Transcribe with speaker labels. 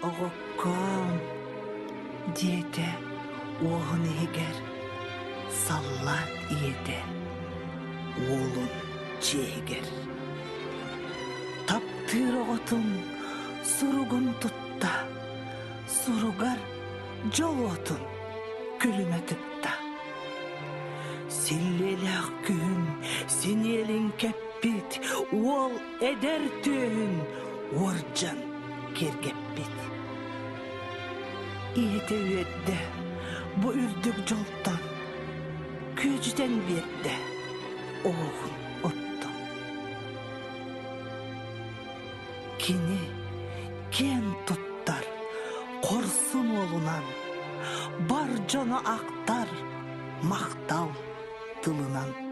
Speaker 1: Оғыққам, дете, оғын егер, саллат ете, олын жегер. Таптыр оғытын, сұруғын тұтта, сұруғар жол отын, күліме тұтта. Силлелях күн, сенелін кәппет, ол әдер түйін, оржан кергеппет. Иеті өйді, бұ үрдік жолтан, көжден берді, оғын оттан. Кені кен тұттар, қорсын олынан, бар жаны ақтар, мақтал тылынан.